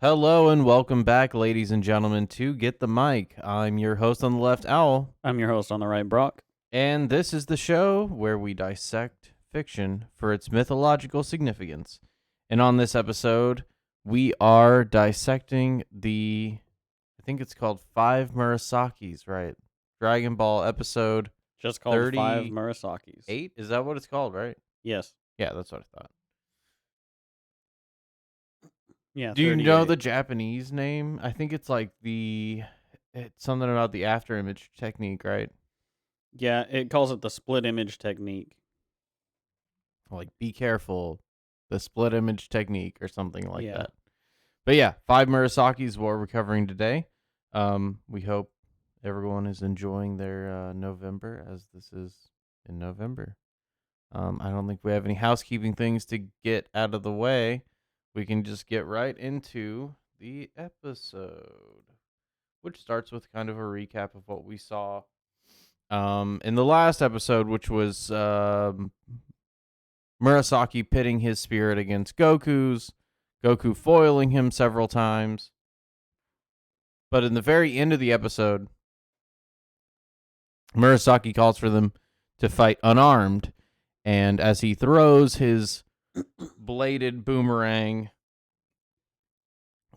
Hello and welcome back, ladies and gentlemen, to Get the Mic. I'm your host on the left, Owl, I'm your host on the right, Brock. and this is the show where we dissect fiction for its mythological significance. And on this episode, we are dissecting I think it's called Five Murasakis, right? Dragon Ball episode Just called 5 38. Murasakis. Is that what it's called, right? Yes. Yeah, that's what I thought. Yeah, Do you know 38. the Japanese name? I think it's like it's something about the after image technique, right? Yeah, it calls it the split image technique. Like, be careful, the split image technique or something like Yeah. that. But yeah, five Murasakis we're covering today. We hope everyone is enjoying their November, as this is in November. I don't think we have any housekeeping things to get out of the way. We can just get right into the episode, which starts with kind of a recap of what we saw in the last episode, which was Murasaki pitting his spirit against Goku's, Goku foiling him several times. But in the very end of the episode, Murasaki calls for them to fight unarmed, and as he throws his bladed boomerang,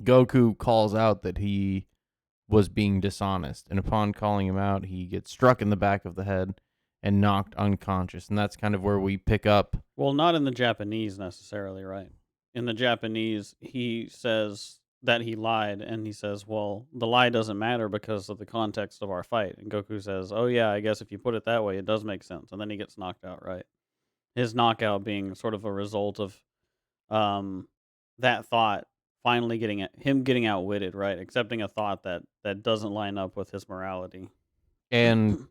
Goku calls out that he was being dishonest, and upon calling him out, he gets struck in the back of the head and knocked unconscious, and that's kind of where we pick up. Well, not in the Japanese necessarily, right? In the Japanese, he says that he lied, and he says, well, the lie doesn't matter because of the context of our fight. And Goku says, oh, yeah, I guess if you put it that way, it does make sense. And then he gets knocked out, right? His knockout being sort of a result of that thought finally getting outwitted, right? Accepting a thought that doesn't line up with his morality. And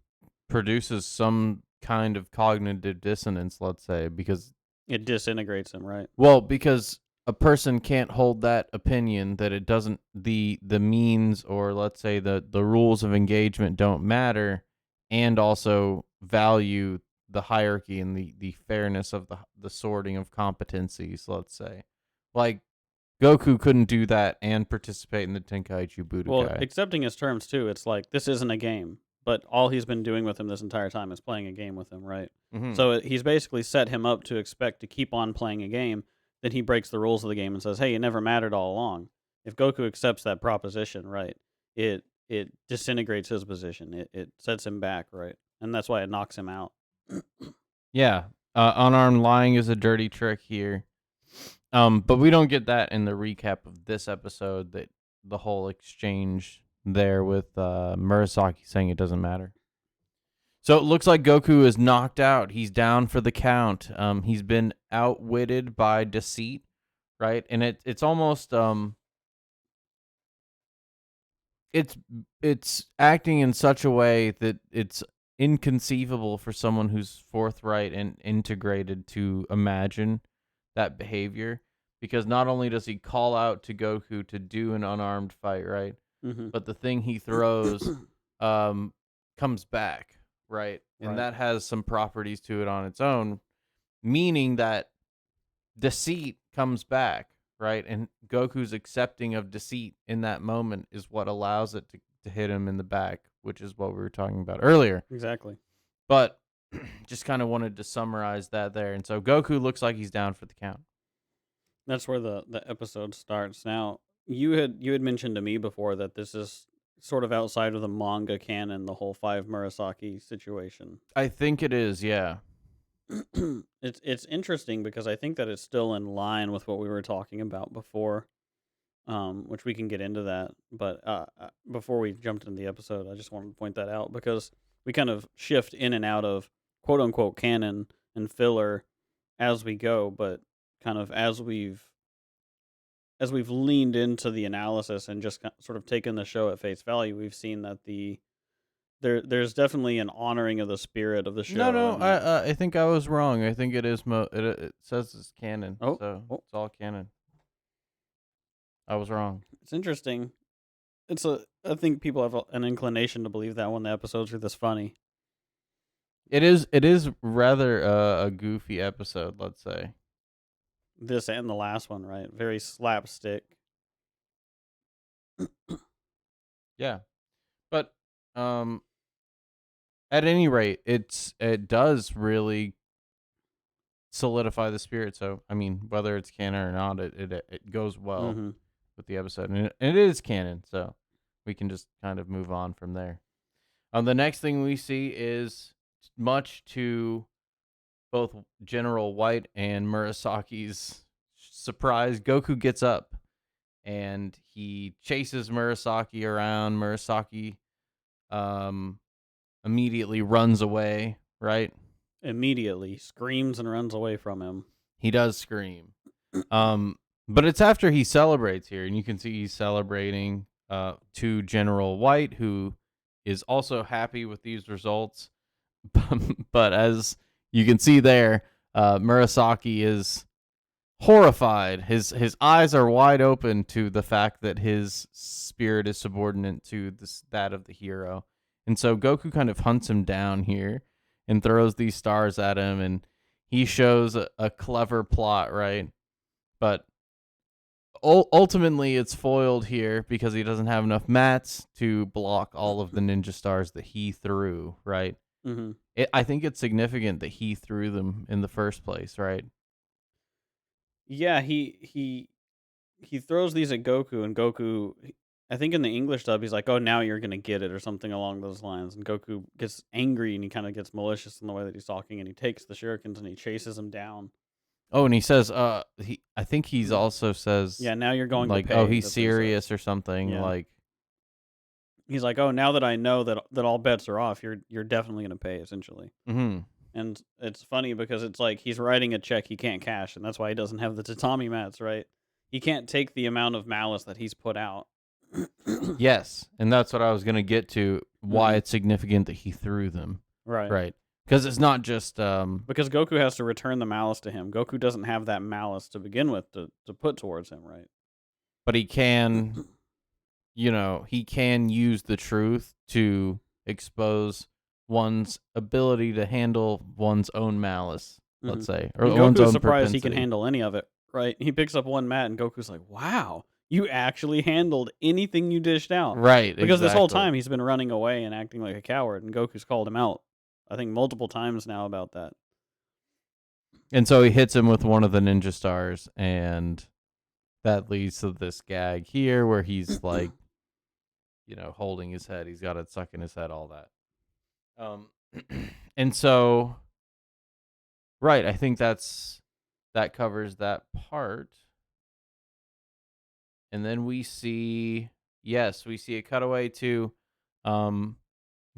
produces some kind of cognitive dissonance, let's say, because It disintegrates him, right? because a person can't hold that opinion that it doesn't the means, or let's say the rules of engagement don't matter, and also value the hierarchy and the fairness of the sorting of competencies, let's say. Like, Goku couldn't do that and participate in the Tenkaichi Budokai. Well, accepting his terms too, it's like this isn't a game, but all he's been doing with him this entire time is playing a game with him, right? Mhm. So he's basically set him up to expect to keep on playing a game. Then he breaks the rules of the game and says, "Hey, it never mattered all along." If Goku accepts that proposition, right, it disintegrates his position. It sets him back, right, and that's why it knocks him out. Yeah, unarmed lying is a dirty trick here. But we don't get that in the recap of this episode, that the whole exchange there with Murasaki saying it doesn't matter. So it looks like Goku is knocked out. He's down for the count. He's been outwitted by deceit, right? And it's almost it's acting in such a way that it's inconceivable for someone who's forthright and integrated to imagine that behavior, because not only does he call out to Goku to do an unarmed fight, right? Mm-hmm. But the thing he throws comes back, right? And Right. that has some properties to it on its own, meaning that deceit comes back, right? And Goku's accepting of deceit in that moment is what allows it to hit him in the back, which is what we were talking about earlier. Exactly. But just kind of wanted to summarize that there. And so Goku looks like he's down for the count. That's where the episode starts. Now, you had mentioned to me before that this is sort of outside of the manga canon, the whole 5 Murasaki situation. I think it is, yeah. It's interesting because I think that it's still in line with what we were talking about before, which we can get into that. But before we jumped into the episode, I just wanted to point that out because we kind of shift in and out of quote unquote canon and filler as we go, but kind of as we've leaned into the analysis and just sort of taken the show at face value, we've seen that there's definitely an honoring of the spirit of the show. No, I think I was wrong. I think it is it says it's canon, so it's all canon. I was wrong. It's interesting. I think people have an inclination to believe that when the episodes are this funny. It is rather a goofy episode, let's say. This and the last one, right? Very slapstick. Yeah. But um at any rate, it does really solidify the spirit. So I mean, whether it's canon or not, it goes well Mm-hmm. with the episode, and it is canon. So we can just kind of move on from there. The next thing we see is much to both General White and Murasaki's surprise. Goku gets up and he chases Murasaki around. Murasaki um, immediately runs away. Right? Immediately screams and runs away from him. He does scream. Um, but it's after he celebrates here, and you can see he's celebrating to General White, who is also happy with these results. But as you can see there, Murasaki is horrified. His eyes are wide open to the fact that his spirit is subordinate to that of the hero. And so Goku kind of hunts him down here and throws these stars at him, and he shows a clever plot, right? But ultimately it's foiled here because he doesn't have enough mats to block all of the ninja stars that he threw, right? Mm-hmm. I think it's significant that he threw them in the first place, right? Yeah, he throws these at Goku, and I think in the English dub, he's like, "Oh, now you're gonna get it," or something along those lines. And Goku gets angry, and he kind of gets malicious in the way that he's talking, and he takes the shurikens and he chases him down. Oh, and he says, I think he's also says Yeah, now you're going to like, oh, pay. he's That's what he says. serious or something, Yeah, like, he's like, "Oh, now that I know that all bets are off, you're definitely gonna pay." Essentially, mm-hmm. and it's funny because it's like he's writing a check he can't cash, and that's why he doesn't have the tatami mats. Right? He can't take the amount of malice that he's put out. Yes, and that's what I was gonna get to. Why Hmm. it's significant that he threw them, Right. right? Because it's not just Because Goku has to return the malice to him. Goku doesn't have that malice to begin with to put towards him, right? but he can, he can use the truth to expose one's ability to handle one's own malice, Hmm. let's say, or And one's Goku is own surprised he can propensity. handle any of it, right? He picks up one mat, and Goku's like, "Wow, you actually handled anything you dished out." Right, Because this whole exactly. time he's been running away and acting like a coward, and Goku's called him out, I think multiple times now about that. And so he hits him with one of the ninja stars, and that leads to this gag here where he's like, holding his head. He's got it stuck in his head, all that. Um, and so, right, I think that covers that part. And then we see a cutaway to um,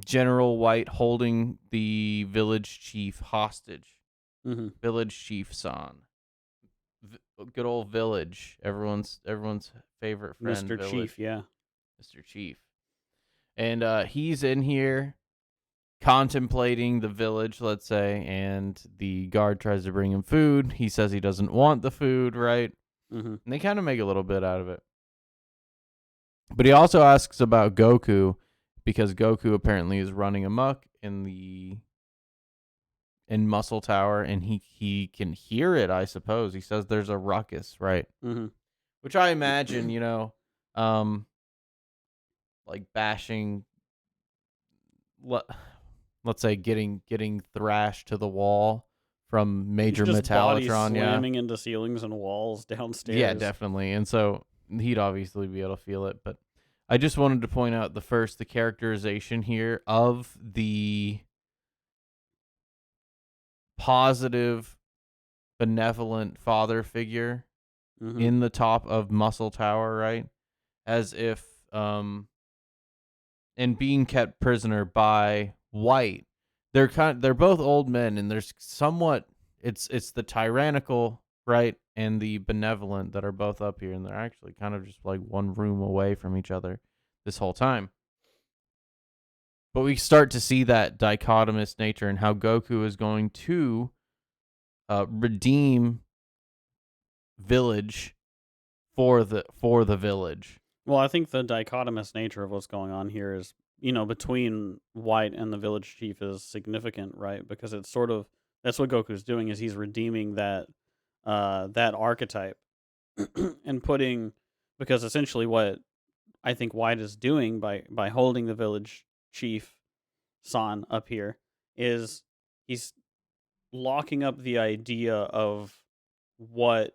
General White holding the village chief hostage. Hmm. Village chief San. Good old village. Everyone's favorite friend, Mr. village. Chief, yeah. Mr. Chief. And he's in here contemplating the village, let's say, and the guard tries to bring him food. He says he doesn't want the food, right? Hmm. And they kind of make a little bit out of it. But he also asks about Goku because Goku apparently is running amok in Muscle Tower, and he can hear it, I suppose. He says there's a ruckus, right? Hmm. Which I imagine, um like bashing, let, let's say getting thrashed to the wall from He's Major just body Metallitron, yeah. slamming into ceilings and walls Yeah, downstairs. definitely. And so he'd obviously be able to feel it, but I just wanted to point out the characterization here of the positive benevolent father figure Hmm. in the top of Muscle Tower, right? As if and being kept prisoner by White. They're both old men, and there's somewhat it's the tyrannical, right, and the benevolent that are both up here, and they're actually kind of just like one room away from each other this whole time. But we start to see that dichotomous nature and how Goku is going to redeem village for the village. Well, I think the dichotomous nature of what's going on here is, between White and the village chief is significant, right? Because it's sort of that's what Goku's doing is he's redeeming that archetype and putting because essentially what I think White is doing by holding the village chief San up here is he's locking up the idea of what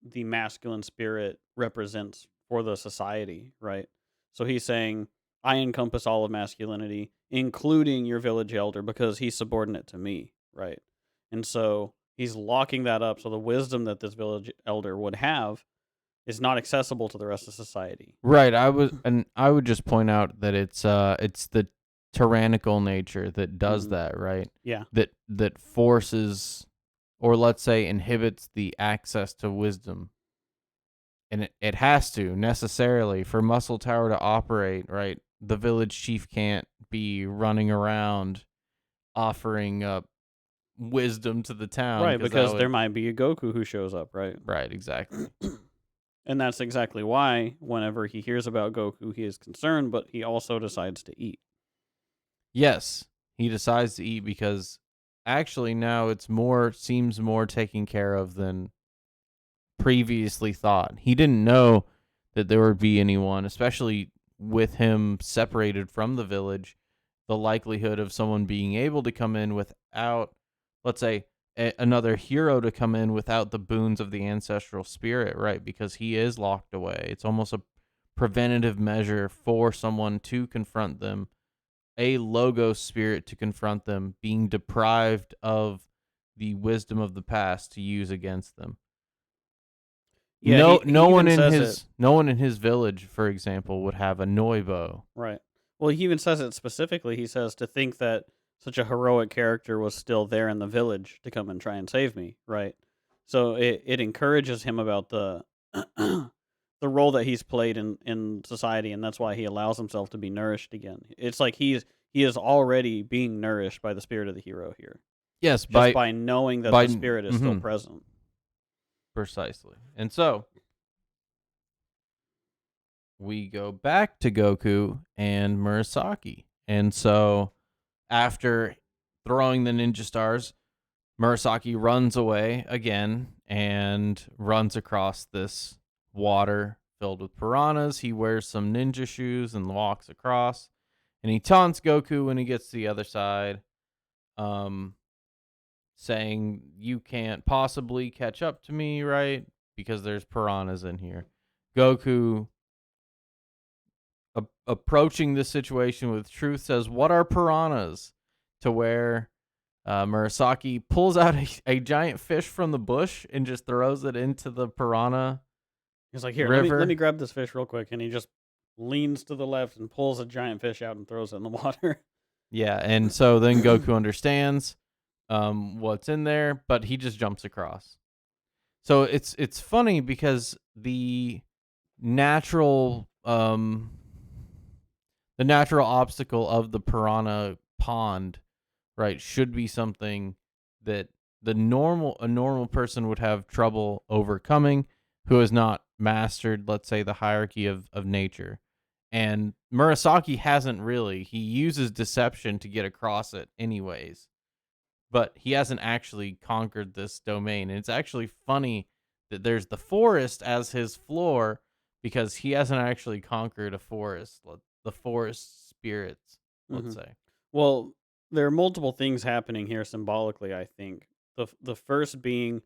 the masculine spirit represents for the society, right? So he's saying, I encompass all of masculinity, including your village elder, because he's subordinate to me, right? And so he's locking that up so the wisdom that this village elder would have is not accessible to the rest of society. Right. I would just point out that it's the tyrannical nature that does Hmm. that, right? Yeah. That forces, or let's say inhibits, the access to wisdom. And it has to necessarily for Muscle Tower to operate, right? The village chief can't be running around offering up wisdom to the town, Right, because that because there would. might be a Goku who shows up, right? Right, exactly. And that's exactly why, whenever he hears about Goku, he is concerned, but he also decides to eat. Yes, he decides to eat because actually now it's more seems more taken care of than previously thought. He didn't know that there would be anyone, especially with him separated from the village. The likelihood of someone being able to come in without, let's say, another hero to come in without the boons of the ancestral spirit, right? Because he is locked away. It's almost a preventative measure for someone to confront them, a Logos spirit to confront them, being deprived of the wisdom of the past to use against them. Yeah, he even says it. No one in his village, for example, would have a Noibo. Right. Well, he even says it specifically. He says to think that such a heroic character was still there in the village to come and try and save me, right? So it encourages him about the the role that he's played in society, and that's why he allows himself to be nourished again. It's like he is already being nourished by the spirit of the hero here, Yes, just by knowing that by the spirit is still present. precisely. And so we go back to Goku and Murasaki. And so after throwing the ninja stars, Murasaki runs away again and runs across this water filled with piranhas. He wears some ninja shoes and walks across, and he taunts Goku when he gets to the other side, um, saying, "You can't possibly catch up to me, right? Because there's piranhas in here." Goku, approaching this situation with truth, says, "What are piranhas?" To where Murasaki pulls out a giant fish from the bush and just throws it into the piranha He's like, here, let me river. grab this fish real quick, and he just leans to the left and pulls a giant fish out and throws it in the water. Yeah, and so then Goku understands what's in there, but he just jumps across. So it's funny because natural um the natural obstacle of the piranha pond, right, should be something that a normal person would have trouble overcoming, who has not mastered, let's say, the hierarchy of nature. And Murasaki hasn't really. He uses deception to get across it anyways, but he hasn't actually conquered this domain. And it's actually funny that there's the forest as his floor, because he hasn't actually conquered a forest, the forest spirits, let's Hmm. say. Well, there are multiple things happening here symbolically, I think. The first being,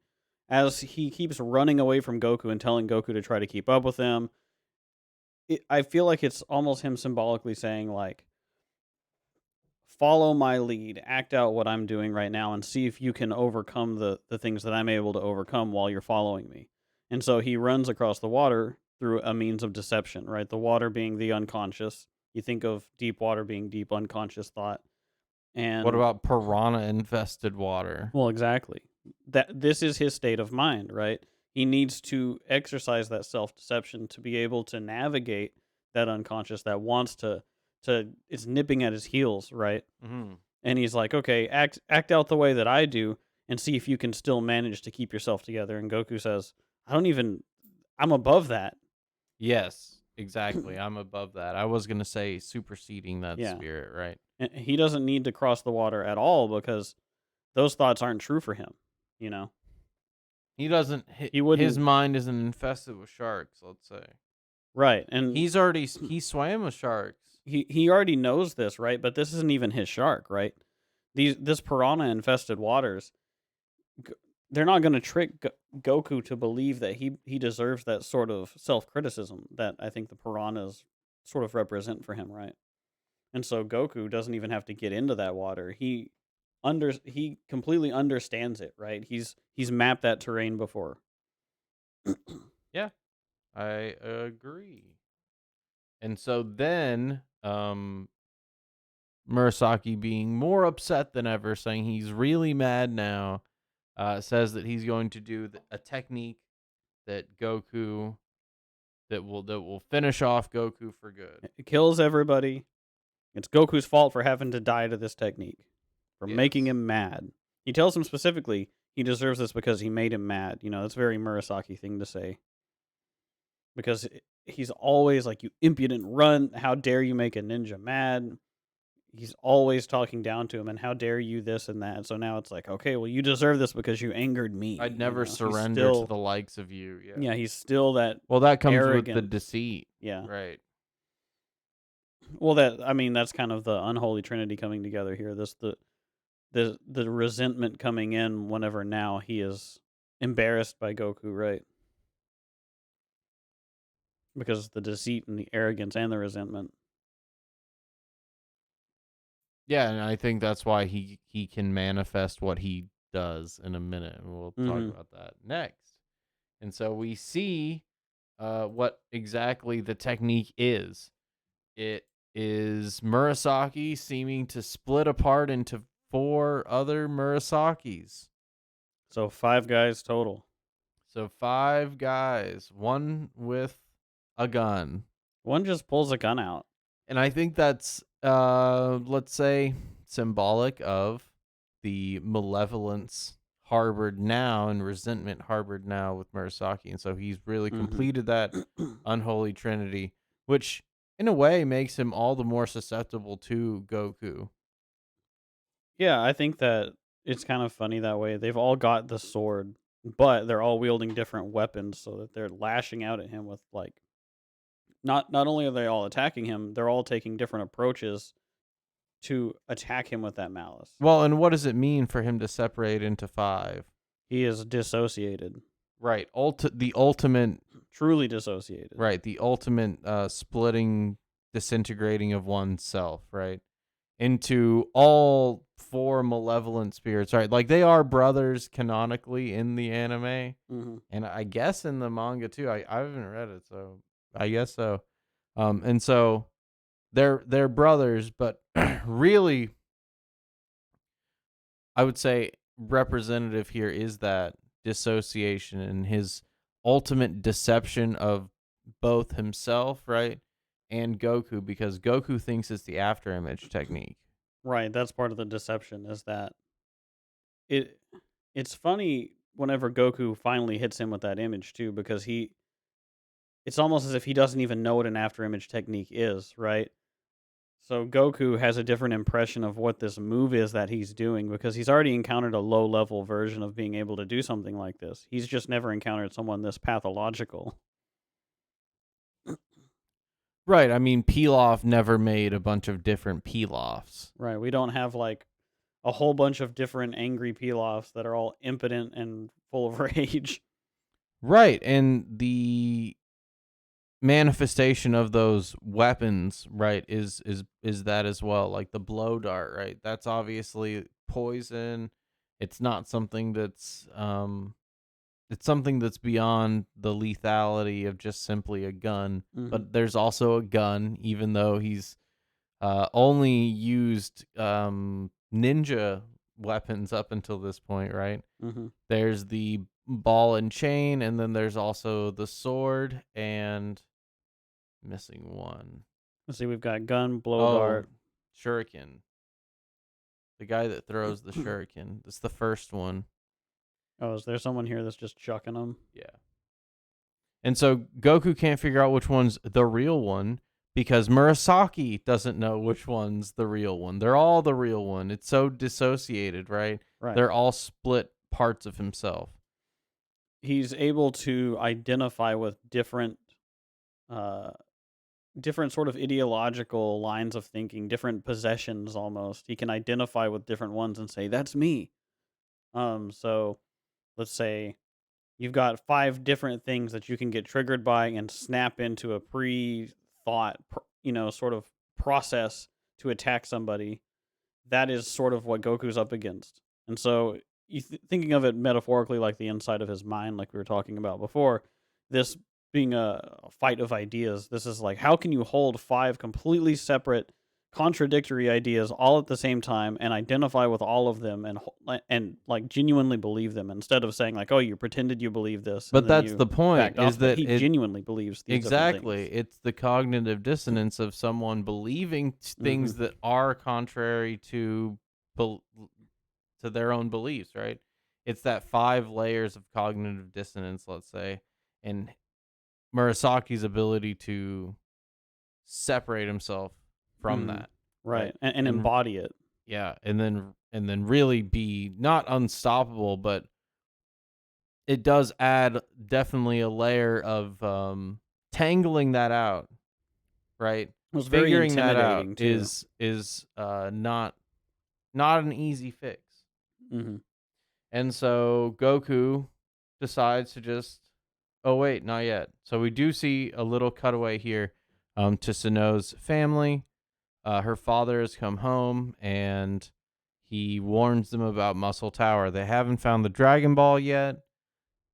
as he keeps running away from Goku and telling Goku to try to keep up with him, I feel like it's almost him symbolically saying, like, follow my lead, act out what I'm doing right now, and see if you can overcome the things that I'm able to overcome while you're following me. And so he runs across the water through a means of deception, right? The water being the unconscious. You think of deep water being deep unconscious thought. What And about piranha infested water? well, exactly. That this is his state of mind, right? He needs to exercise that self-deception to be able to navigate that unconscious that wants to it's nipping at his heels, right? Mm-hmm. And he's like, "Okay, act out the way that I do and see if you can still manage to keep yourself together." And Goku says, "I don't even I'm above that." Yes, exactly. I'm above that. I was gonna say superseding that Yeah. spirit, right? And he doesn't need to cross the water at all because those thoughts aren't true for him, you know. He doesn't. He His wouldn't mind isn't infested with sharks. Let's say. Right, and He swam with sharks. he already knows this, right? But this isn't even his shark, right? This piranha infested waters. G- They're not going to trick Goku to believe that he deserves that sort of self criticism that I think the piranhas sort of represent for him, right? And so Goku doesn't even have to get into that water. He completely understands it, right? He's mapped that terrain before. Yeah, I agree. And so then, Murasaki being more upset than ever, saying he's really mad now, says that he's going to do a technique that Goku that will finish off Goku for good. It kills everybody. It's Goku's fault for having to die to this technique, for making Yes. him mad. He tells him specifically he deserves this because he made him mad. You know, that's a very Murasaki thing to say. Because he's always like, "You impudent runt, how dare you make a ninja mad?" He's always talking down to him, and how dare you this and that. So now it's like, okay, well, you deserve this because you angered I'd me. never He's surrender to still, the likes of you. Yeah. yeah, he's still that Well, that comes with the arrogant. deceit, Yeah. right? Well, that I mean, that's kind of the unholy trinity coming together here. This the resentment coming in whenever now he is embarrassed by Goku, right? Because the deceit and the arrogance and the resentment. Yeah, and I think that's why he can manifest what he does in a minute, and we'll talk Mm-hmm. about that next. And so we see what exactly the technique is. It is Murasaki seeming to split apart into four other Murasakis. So 5 guys total. So five guys, one with a gun. One just pulls a gun out. And I think that's let's say symbolic of the malevolence harbored now and resentment harbored now with Murasaki. And so he's really Mm-hmm. completed that unholy trinity, which in a way makes him all the more susceptible to Goku. Yeah, I think that it's kind of funny that way. They've all got the sword, but they're all wielding different weapons so that they're lashing out at him with like not only are they all attacking him, they're all taking different approaches to attack him with that malice. Well, and what does it mean for him to separate into five? He is dissociated, Right. The ultimate truly dissociated. right, the ultimate splitting, disintegrating of oneself, right? Into all four malevolent spirits, right? Like they are brothers canonically in the anime, Hmm. and I guess in the manga too. I haven't read it, so I guess so. And so they're brothers, but really, I would say representative here is that dissociation and his ultimate deception of both himself, right, and Goku, because Goku thinks it's the after image technique. Right, that's part of the deception is that it it's funny whenever Goku finally hits him with that image too because he it's almost as if he doesn't even know what an after image technique is, right? So Goku has a different impression of what this move is that he's doing because he's already encountered a low level version of being able to do something like this. He's just never encountered someone this pathological. Right. I mean, Pilaf never made a bunch of different Pilafs. Right. We don't have like a whole bunch of different angry Pilafs that are all impotent and full of rage. Right. And the manifestation of those weapons, right, is that as well. Like the blow dart, right? That's obviously poison. It's not something that's it's something that's beyond the lethality of just simply a gun. Hmm. But there's also a gun, even though he's only used ninja weapons up until this point, right? Hmm. There's the ball and chain, and then there's also the sword and missing one. Let's see, we've got gun, blow Oh, dart. shuriken. The guy that throws the shuriken. That's the first one. Oh, is there someone here that's just chucking them? Yeah. And so Goku can't figure out which one's the real one because Murasaki doesn't know which one's the real one. They're all the real one. It's so dissociated, right? Right. They're all split parts of himself. He's able to identify with different uh, different sort of ideological lines of thinking, different possessions almost. He can identify with different ones and say, "That's me." So let's say you've got 5 different things that you can get triggered by and snap into a pre-thought, sort of process to attack somebody. That is sort of what Goku's up against. And so, thinking of it metaphorically, like the inside of his mind, like we were talking about before, this being a fight of ideas, this is like, how can you hold 5 completely separate, contradictory ideas all at the same time and identify with all of them and like genuinely believe them instead of saying like, oh, you pretended you believe this and But then that's you the point, backed is off, but that he it genuinely believes these different exactly, things. it's the cognitive dissonance of someone believing Hmm. things that are contrary to bel to their own beliefs, right? It's that 5 layers of cognitive dissonance, let's say, and Murasaki's ability to separate himself from Hmm. that, right? Right, and And embody it. yeah, and then really be not unstoppable, but it does add definitely a layer of tangling that out, right? It was very Figuring that out intimidating too. is not an easy fix. Hmm. And so Goku decides to just, oh wait, not yet. So we do see a little cutaway here to Sano's family. Her father has come home and he warns them about Muscle Tower. They haven't found the Dragon Ball yet.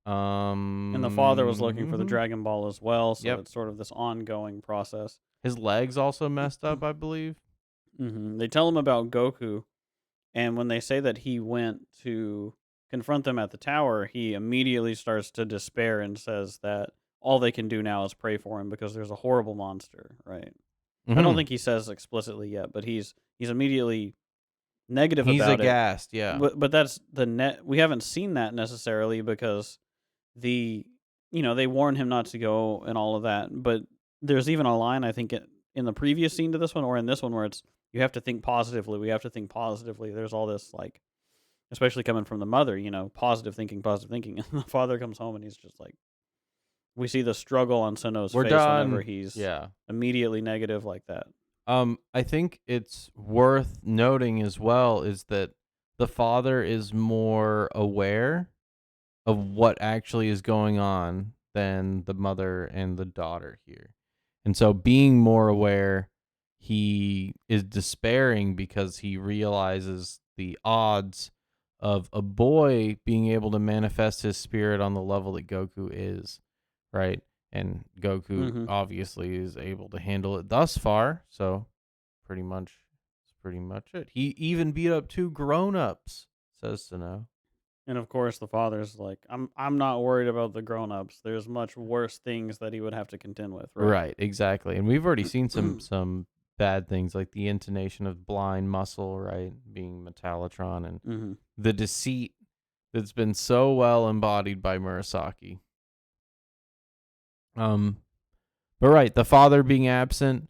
And the father was looking for the Mhm. Dragon Ball as well, so Yep. it's sort of this ongoing process. His legs also messed up, I believe. They tell him about Goku, and when they say that he went to confront them at the tower, he immediately starts to despair and says that all they can do now is pray for him because there's a horrible monster, right? I don't Hmm. think he says explicitly yet, but he's immediately negative He's about it. aghast, yeah. But that's the net. We haven't seen that necessarily because the they warn him not to go and all of that, but there's even a line I think in the previous scene to this one or in this one where it's you have to think positively. We have to think positively. There's all this like, especially coming from the mother, positive thinking, positive thinking. And the father comes home and he's just like, we see the struggle on Sono's We're face whenever done. he's Yeah. immediately negative like that. I think it's worth noting as well is that the father is more aware of what actually is going on than the mother and the daughter here. And so being more aware, he is despairing because he realizes the odds of a boy being able to manifest his spirit on the level that Goku is, right? And Goku Hmm. obviously is able to handle it thus far, so pretty much that's pretty much it. He even beat up 2 grown-ups, says to know. And of course, the father's like, I'm not worried about the grown ups. There's much worse things that he would have to contend with, right? Right, exactly. And we've already seen some bad things like the intonation of blind muscle, right, being Metallotron, and Hmm. the deceit that's been so well embodied by Murasaki. Um but right, the father being absent,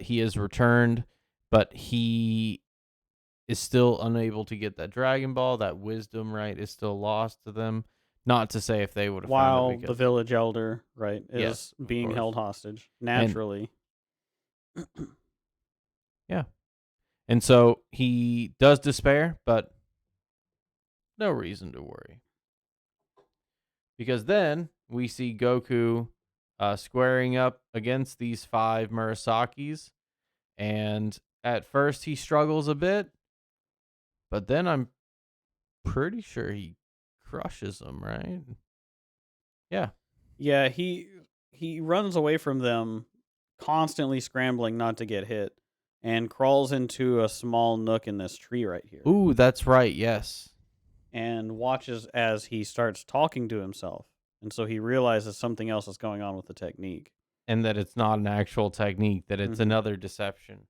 he has returned, but he is still unable to get that Dragon Ball. That wisdom, right, is still lost to them. Not to say if they would have found it While the because village elder, right, yes, is of being course. held hostage And naturally. yeah. And so he does despair, but no reason to worry. Because then we see Goku squaring up against these 5 Murasakis. And at first he struggles a bit, but then I'm pretty sure he crushes them, right? Yeah. Yeah, he runs away from them, constantly scrambling not to get hit, and crawls into a small nook in this tree right here, Ooh, that's right. Yes. and watches as he starts talking to himself. And so he realizes something else is going on with the technique. And that it's not an actual technique, that it's Hmm. another deception.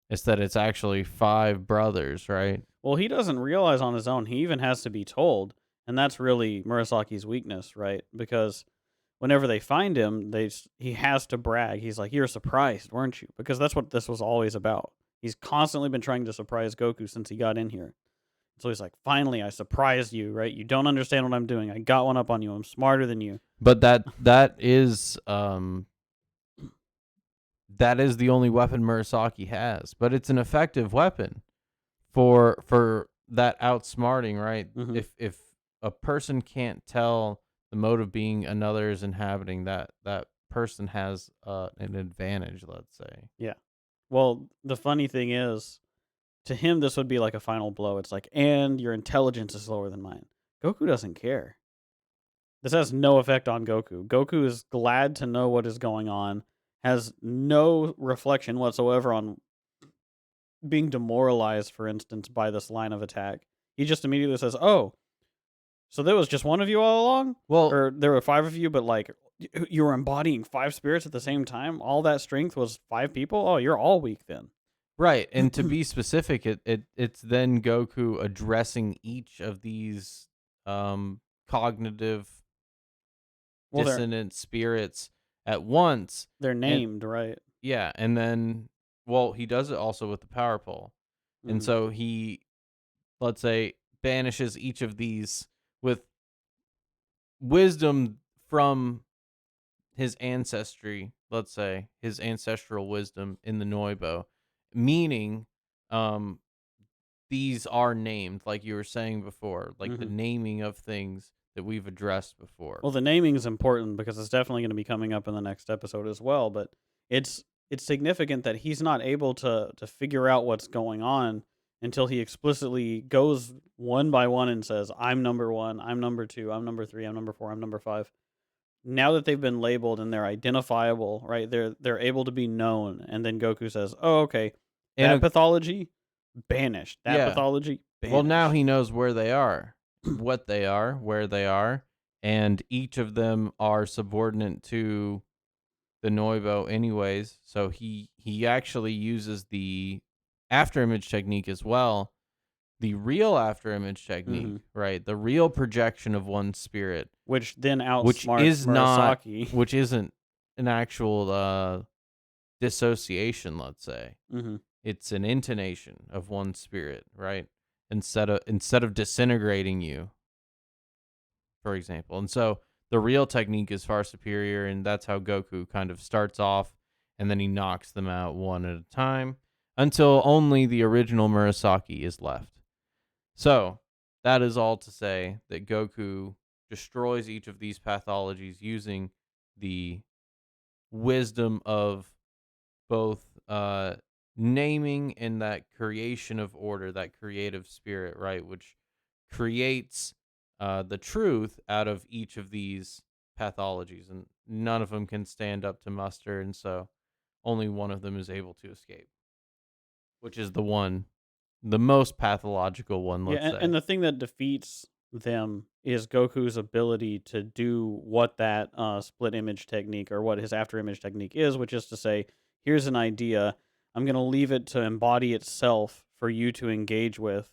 It's that it's actually 5 brothers, right? Well, he doesn't realize on his own. He even has to be told, and that's really Murasaki's weakness, right? Because whenever they find him, he has to brag. He's like, "You're surprised, weren't you?" Because that's what this was always about. He's constantly been trying to surprise Goku since he got in here. So he's like, "Finally, I surprised you, right? You don't understand what I'm doing. I got one up on you. I'm smarter than you." But that is that is the only weapon Murasaki has, but it's an effective weapon for that outsmarting, right? Hmm. If a person can't tell the mode of being another is inhabiting, that person has an advantage, let's say. Yeah. Well, the funny thing is, to him, this would be like a final blow. It's like, and your intelligence is lower than mine. Goku doesn't care. This has no effect on Goku. Goku is glad to know what is going on, has no reflection whatsoever on being demoralized, for instance, by this line of attack. He just immediately says, "Oh, so there was just one of you all along? Well, Or there were five of you, but like you were embodying five spirits at the same time? All that strength was five people? Oh, you're all weak then." right, and to be specific, it's then Goku addressing each of these cognitive Well, dissonant spirits at once, they're and named, right? yeah, and then well, he does it also with the power pole. And Mhm. so he, let's say, banishes each of these with wisdom from his ancestry, let's say, his ancestral wisdom in the Noibo, meaning um these are named like you were saying before, like the Mhm. naming of things that we've addressed before. Well, the naming is important because it's definitely going to be coming up in the next episode as well. But it's it's significant that he's not able to figure out what's going on until he explicitly goes one by one and says, "I'm number one. I'm number two. I'm number three. I'm number four. I'm number five." Now that they've been labeled and they're identifiable, right? They're able to be known. And then Goku says, "Oh, okay, that And pathology banished. That yeah, pathology well, now banished." he knows where they are, what they are, where they are, and each of them are subordinate to the Noibo anyways. So he actually uses the after image technique as well, the real after image technique, Hmm. right? The real projection of one spirit, Which then which outsmarts is not Murasaki. which isn't an actual dissociation, let's say. Hmm. It's an intonation of one spirit, right? Instead of disintegrating you, for example. And so the real technique is far superior, and that's how Goku kind of starts off, and then he knocks them out one at a time until only the original Murasaki is left. So that is all to say that Goku destroys each of these pathologies using the wisdom of both naming and that creation of order, that creative spirit, right, which creates the truth out of each of these pathologies, and none of them can stand up to muster, and so only one of them is able to escape, which is the most pathological one, Yeah, let's and say. the thing that defeats them is Goku's ability to do what that split image technique or what his after image technique is, which is to say, here's an idea. I'm going to leave it to embody itself for you to engage with,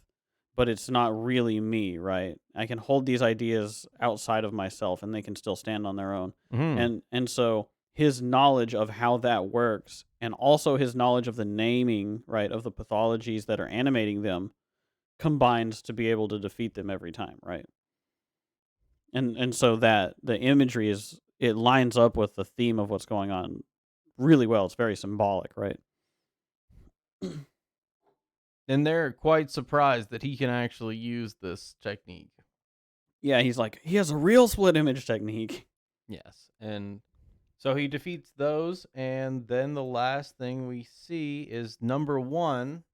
but it's not really me, right? I can hold these ideas outside of myself and they can still stand on their own. Hmm. And so his knowledge of how that works and also his knowledge of the naming, right, of the pathologies that are animating them combines to be able to defeat them every time, right? And so that the imagery is it lines up with the theme of what's going on really well. It's very symbolic, right? And they're quite surprised that he can actually use this technique. Yeah, he's like he has a real split image technique. Yes. And so he defeats those, and then the last thing we see is number one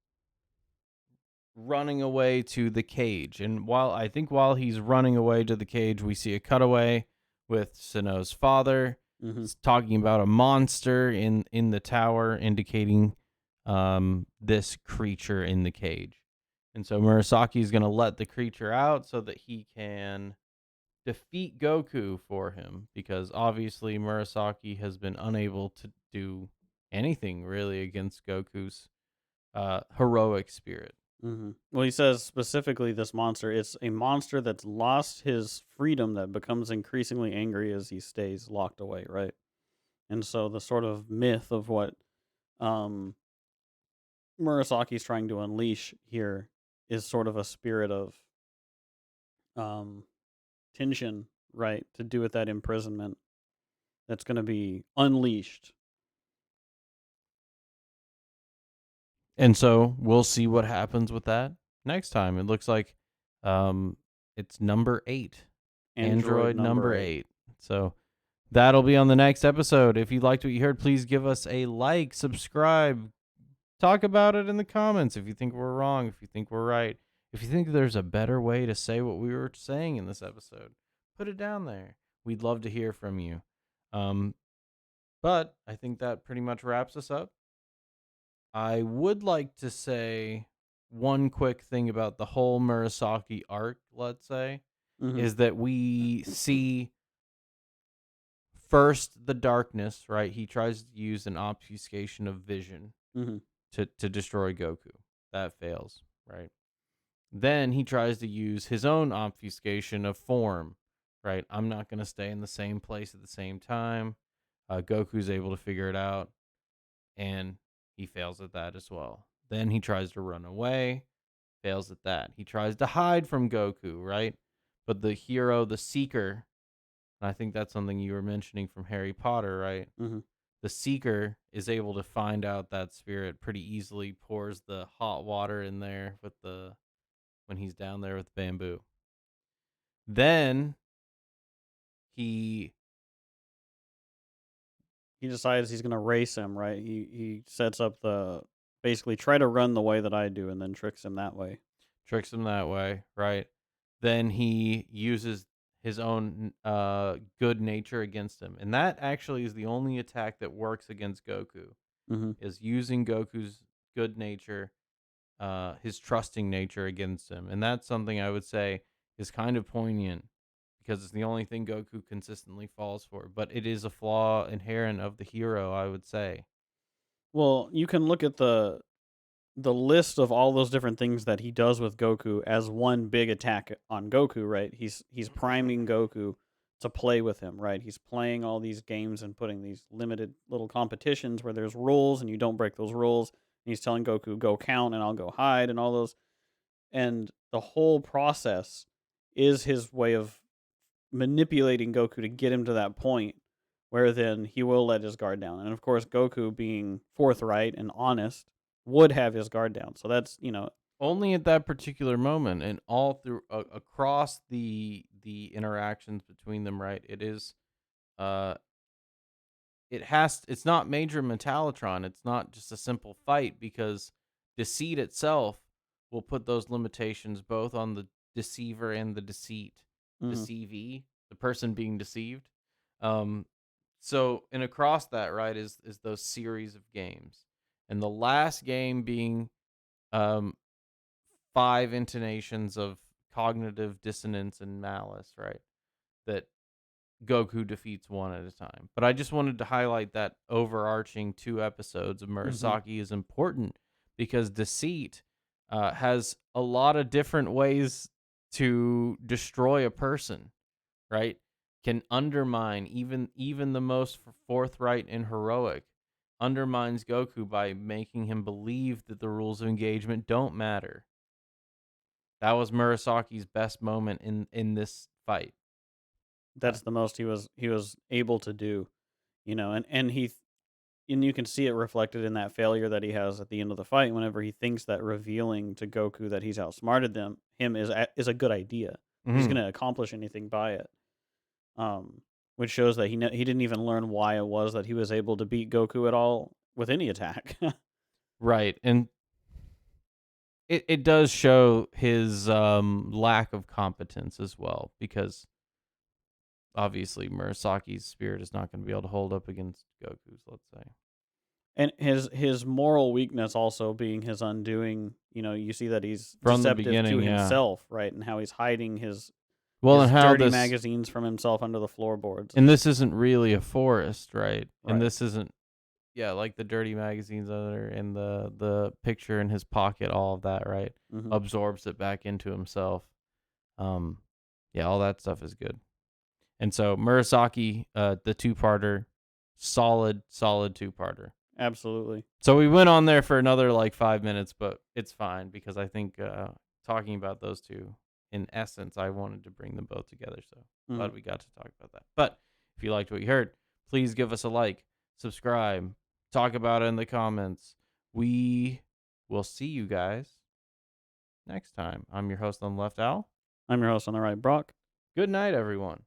running away to the cage. And while he's running away to the cage, we see a cutaway with Sano's father Hmm. talking about a monster in the tower, indicating this creature in the cage. And so Murasaki is going to let the creature out so that he can defeat Goku for him, because obviously Murasaki has been unable to do anything really against Goku's heroic spirit. Well, he says specifically this monster. It's a monster that's lost his freedom that becomes increasingly angry as he stays locked away, right? And so the sort of myth of what um, Murasaki's trying to unleash here is sort of a spirit of um, tension, right, to do with that imprisonment that's going to be unleashed. And so we'll see what happens with that next time. It looks like it's number 8. Android Android number number 8. 8. So that'll be on the next episode. If you liked what you heard, please give us a like, subscribe, talk about it in the comments if you think we're wrong, if you think we're right, if you think there's a better way to say what we were saying in this episode. Put it down there. We'd love to hear from you. But I think that pretty much wraps us up. I would like to say one quick thing about the whole Murasaki arc, let's say, Mm-hmm. is that we see first the darkness, right? He tries to use an obfuscation of vision Mm-hmm. to destroy Goku. That fails, right? Then he tries to use his own obfuscation of form, right? I'm not going to stay in the same place at the same time. Goku's able to figure it out, and he fails at that as well. Then he tries to run away, fails at that. He tries to hide from Goku, right? But the hero, the seeker, and I think that's something you were mentioning from Harry Potter, right? Mm-hmm. The seeker is able to find out that spirit pretty easily, pours the hot water in there with the when he's down there with bamboo. Then he He decides he's going to race him, right? He sets up the basically try to run the way that I do, and then tricks him that way. tricks him that way, right? Then he uses his own good nature against him. And that actually is the only attack that works against Goku, Mm-hmm. is using Goku's good nature, his trusting nature against him. And that's something I would say is kind of poignant because it's the only thing Goku consistently falls for. But it is a flaw inherent of the hero, I would say. Well, you can look at the list of all those different things that he does with Goku as one big attack on Goku, right? He's priming Goku to play with him, right? He's playing all these games and putting these limited little competitions where there's rules and you don't break those rules. And he's telling Goku, go count and I'll go hide and all those. And the whole process is his way of manipulating Goku to get him to that point where then he will let his guard down. And of course, Goku being forthright and honest would have his guard down. So that's, Only at that particular moment, and all through across the interactions between them, right? It is uh it's not Major Metallatron. It's not just a simple fight because deceit itself will put those limitations both on the deceiver and the mhm. deceivee, the person being deceived. Um, so and across that, right, is those series of games, and the last game being um 5 intonations of cognitive dissonance and malice, right? That Goku defeats one at a time. But I just wanted to highlight that overarching 2 episodes of Mhm. Murasaki is important because deceit has a lot of different ways to destroy a person, right? Can undermine even the most forthright and heroic undermines Goku by making him believe that the rules of engagement don't matter. That was Murasaki's best moment in this fight. Uh, That's the most he was able to do, and you can see it reflected in that failure that he has at the end of the fight whenever he thinks that revealing to Goku that he's outsmarted him is a good idea. He's mhm. going to accomplish anything by it. Um which shows that he didn't even learn why it was that he was able to beat Goku at all with any attack. Right, and it does show his lack of competence as well because obviously Murasaki's spirit is not going to be able to hold up against Goku's. Let's say And his moral weakness also being his undoing, you see that he's from the deceptive to beginning, yeah. himself, right? And how he's hiding Well, and his how dirty this magazines from himself under the floorboards. and this isn't really a forest, right? And Right. this isn't yeah, like the dirty magazines under and the picture in his pocket, all of that, right? Mhm. Absorbs it back into himself. Um, yeah, all that stuff is good. And so Murasaki, the two-parter, solid two-parter. Absolutely. So we went on there for another like 5 minutes, but it's fine because I think talking about those two, in essence, I wanted to bring them both together. So Mhm. glad we got to talk about that. But if you liked what you heard, please give us a like, subscribe, talk about it in the comments. We we'll see you guys next time. I'm your host on the left, Al. I'm your host on the right, Brock. Good night, everyone.